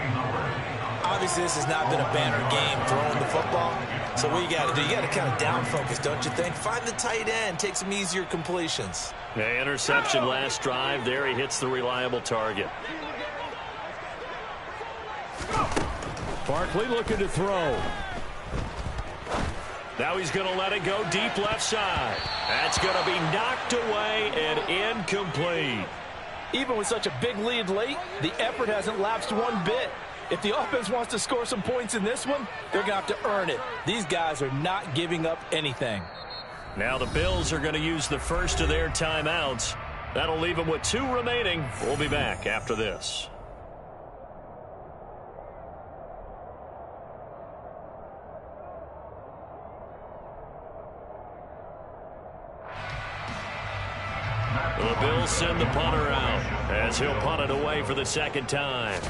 Obviously, this has not been a banner game throwing the football. So what you got to do, you got to kind of down focus, don't you think? Find the tight end. Take some easier completions. The interception last drive. There he hits the reliable target. Barkley looking to throw. Now he's going to let it go deep left side. That's going to be knocked away and incomplete. Even with such a big lead late, the effort hasn't lapsed one bit. If the offense wants to score some points in this one, they're going to have to earn it. These guys are not giving up anything. Now the Bills are going to use the first of their timeouts. That'll leave them with 2 remaining. We'll be back after this. The Bills send the punter out as he'll punt it away for the 2nd time.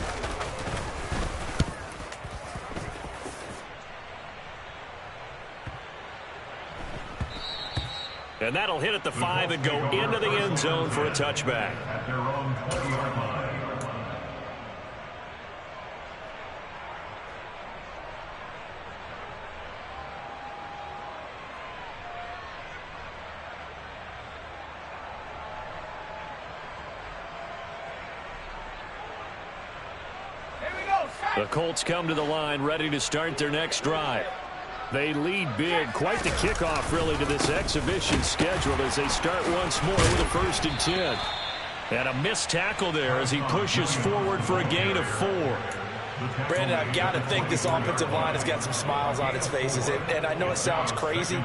And that'll hit at the 5 and go into the end zone for a touchback. At their own 20-yard line. The Colts come to the line ready to start their next drive. They lead big. Quite the kickoff, really, to this exhibition schedule as they start once more with a 1st and 10. And a missed tackle there as he pushes forward for a gain of 4. Brandon, I've got to think this offensive line has got some smiles on its faces. And I know it sounds crazy,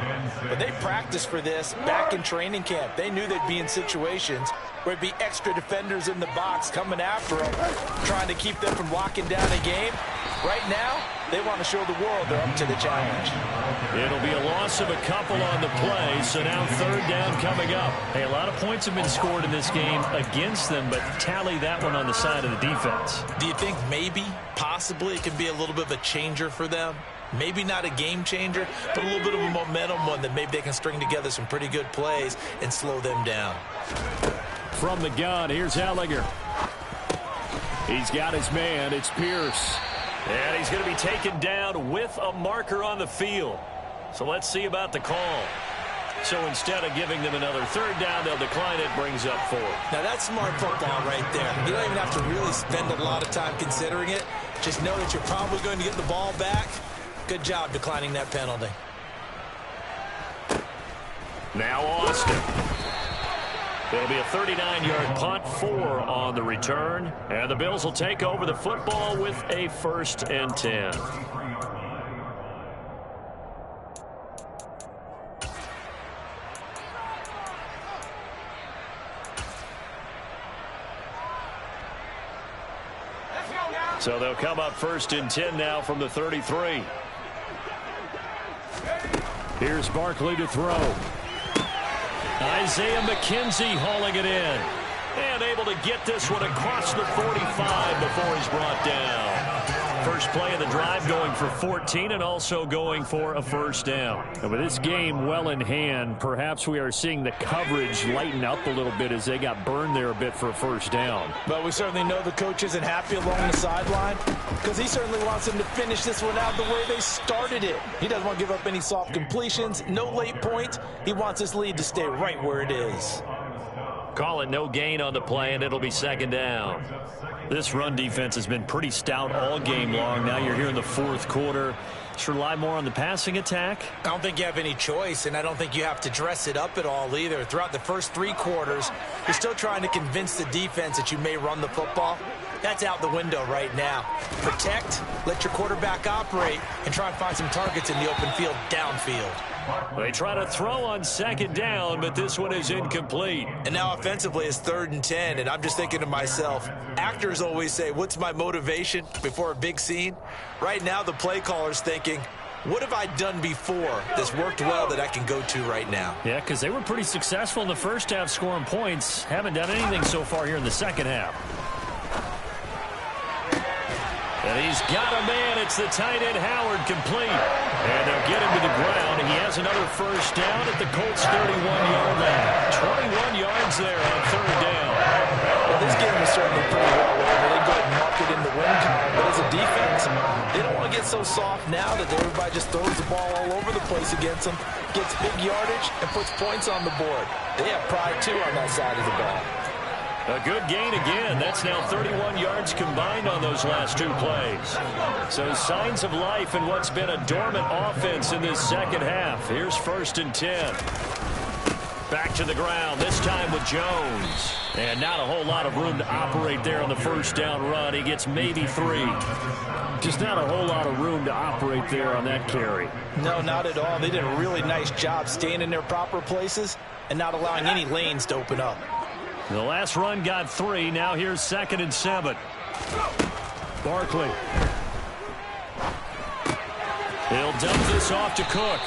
but they practiced for this back in training camp. They knew they'd be in situations where it'd be extra defenders in the box coming after them, trying to keep them from locking down a game. Right now, they want to show the world they're up to the challenge. It'll be a loss of a couple on the play, so now 3rd down coming up. Hey, a lot of points have been scored in this game against them, but tally that one on the side of the defense. Do you think maybe, possibly, it could be a little bit of a changer for them? Maybe not a game changer, but a little bit of a momentum one that maybe they can string together some pretty good plays and slow them down. From the gun, here's Ellinger. He's got his man. It's Pierce. And he's going to be taken down with a marker on the field. So let's see about the call. So instead of giving them another 3rd down, they'll decline it, brings up 4. Now, that's smart football right there. You don't even have to really spend a lot of time considering it. Just know that you're probably going to get the ball back. Good job declining that penalty. Now Austin. It'll be a 39-yard punt, 4 on the return. And the Bills will take over the football with a 1st and 10. So they'll come up 1st and 10 now from the 33. Here's Barkley to throw. Isaiah McKenzie hauling it in. And able to get this one across the 45 before he's brought down. First play of the drive going for 14 and also going for a 1st down. And with this game well in hand, perhaps we are seeing the coverage lighten up a little bit as they got burned there a bit for a 1st down. But we certainly know the coach isn't happy along the sideline because he certainly wants them to finish this one out the way they started it. He doesn't want to give up any soft completions, no late points. He wants this lead to stay right where it is. Call it no gain on the play, and it'll be 2nd down. This run defense has been pretty stout all game long. Now you're here in the 4th quarter. Just rely more on the passing attack. I don't think you have any choice, and I don't think you have to dress it up at all either. Throughout the first 3 quarters, you're still trying to convince the defense that you may run the football. That's out the window right now. Protect, let your quarterback operate, and try and find some targets in the open field downfield. They try to throw on 2nd down, but this one is incomplete. And now offensively it's 3rd and 10, and I'm just thinking to myself, actors always say, what's my motivation before a big scene? Right now the play caller's thinking, what have I done before that's worked well that I can go to right now? Yeah, because they were pretty successful in the first half scoring points. Haven't done anything so far here in the second half. And he's got a man. It's the tight end, Howard, complete. And they'll get him to the ground. He has another 1st down at the Colts' 31-yard line. 21 yards there on 3rd down. Well, this game is certainly pretty well over. They go ahead and mark it in the win column. But as a defense, they don't want to get so soft now that everybody just throws the ball all over the place against them, gets big yardage, and puts points on the board. They have pride, too, on that side of the ball. A good gain again. That's now 31 yards combined on those last 2 plays. So signs of life in what's been a dormant offense in this second half. Here's 1st and 10. Back to the ground, this time with Jones. And not a whole lot of room to operate there on the 1st down run. He gets maybe 3. Just not a whole lot of room to operate there on that carry. No, not at all. They did a really nice job staying in their proper places and not allowing any lanes to open up. The last run got 3. Now here's 2nd and 7. Barkley. He'll dump this off to Cook.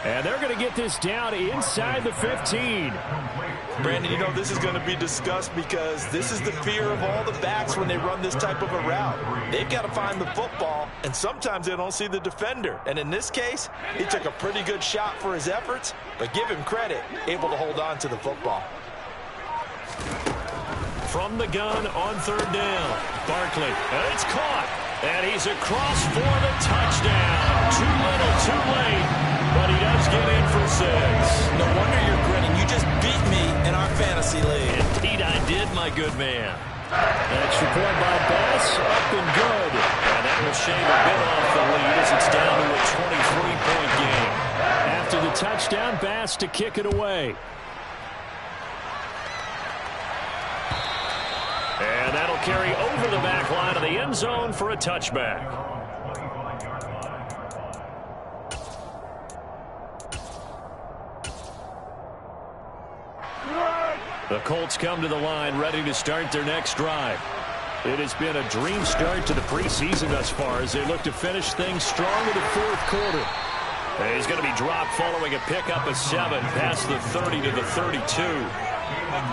And they're going to get this down inside the 15. Brandon, you know this is going to be discussed because this is the fear of all the backs when they run this type of a route. They've got to find the football, and sometimes they don't see the defender. And in this case, he took a pretty good shot for his efforts, but give him credit, able to hold on to the football. From the gun on 3rd down. Barkley, and it's caught. And he's across for the touchdown. Too little, too late. But he does get in for 6. No wonder you're grinning. You just beat me in our fantasy league. Indeed I did, my good man. Extra point by Bass. That's up and good. And that will shave a bit off the lead as it's down to a 23-point game. After the touchdown, Bass to kick it away. And that'll carry over the back line of the end zone for a touchback. The Colts come to the line ready to start their next drive. It has been a dream start to the preseason thus far as they look to finish things strong in the fourth quarter. And he's going to be dropped following a pickup of 7 past the 30 to the 32.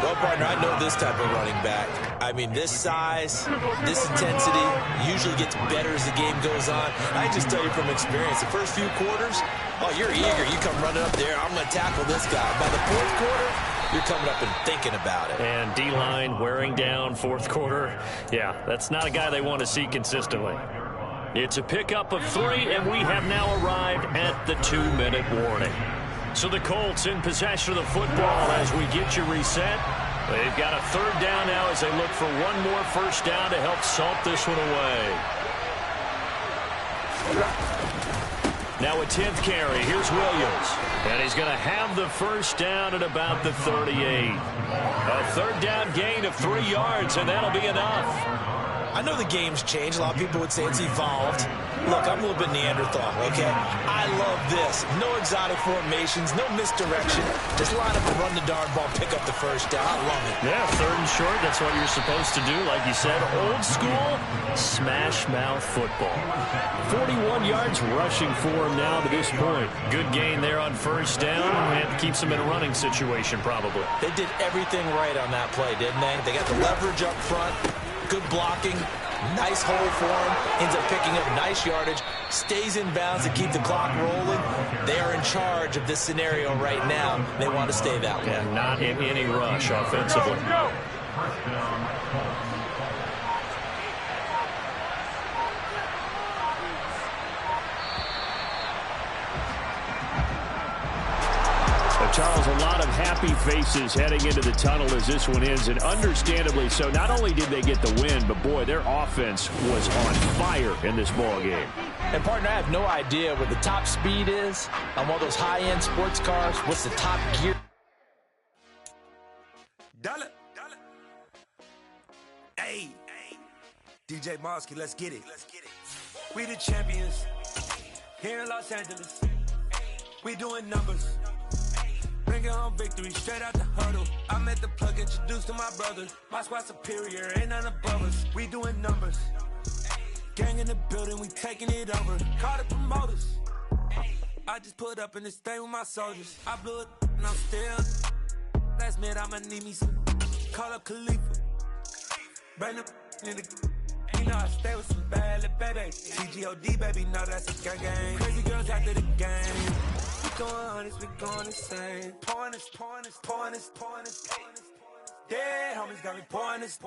Well, partner, I know this type of running back. I mean, this size, this intensity usually gets better as the game goes on. I just tell you from experience, the first few quarters, oh, you're eager. You come running up there, I'm going to tackle this guy. By the fourth quarter, you're coming up and thinking about it. And D-line wearing down fourth quarter. Yeah, that's not a guy they want to see consistently. It's a pickup of 3, and we have now arrived at the 2-minute warning. So the Colts in possession of the football as we get you reset. They've got a 3rd down now as they look for one more first down to help salt this one away. Now a 10th carry. Here's Williams. And he's going to have the first down at about the 38. A 3rd down gain of 3 yards, and that'll be enough. I know the game's changed. A lot of people would say it's evolved. Look, I'm a little bit Neanderthal, okay? I love this. No exotic formations, no misdirection. Just line up and run the darn ball, pick up the first down. I love it. Yeah, 3rd and short. That's what you're supposed to do. Like you said, old school, smash mouth football. 41 yards rushing for him now to this point. Good gain there on first down, and keeps him in a running situation probably. They did everything right on that play, didn't they? They got the leverage up front. Good blocking, nice hole for him, ends up picking up nice yardage, stays in bounds to keep the clock rolling. They are in charge of this scenario right now. They want to stay that way. And not in any rush offensively. Go. Charles, a lot of happy faces heading into the tunnel as this one ends, and understandably so. Not only did they get the win, but boy, their offense was on fire in this ball game. And partner, I have no idea what the top speed is on one of those high-end sports cars. What's the top gear? Dollar. Hey, DJ Mosky, let's get it. We the champions here in Los Angeles. We doing numbers. Bringing home victory straight out the huddle. I'm at the plug, introduced to my brother. My squad superior, ain't none above us. We doing numbers. Gang in the building, we taking it over. Call the promoters. I just put up in this thing with my soldiers. I blew it and I'm still. Last minute I'ma need me some. Call up Khalifa. Bring them in the. You know I stay with some bad little baby. CGOD baby, know that's a gang. Crazy girls after the game. We going honest, we going insane. Pouring this. Dead homies got me pouring this.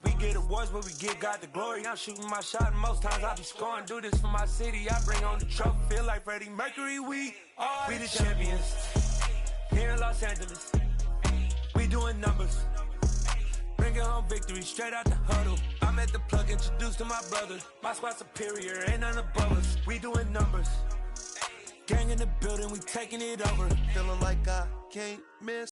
We get awards, but we give God the glory. I'm shooting my shot, and most times I be scoring. Do this for my city, I bring on the trophy. Feel like Freddie Mercury, we the champions. Here in Los Angeles, we doing numbers. Bringing home victory straight out the huddle. I'm at the plug, introduced to my brother. My squad superior, ain't none above us. We doing numbers. Gang in the building, we taking it over. Feeling like I can't miss.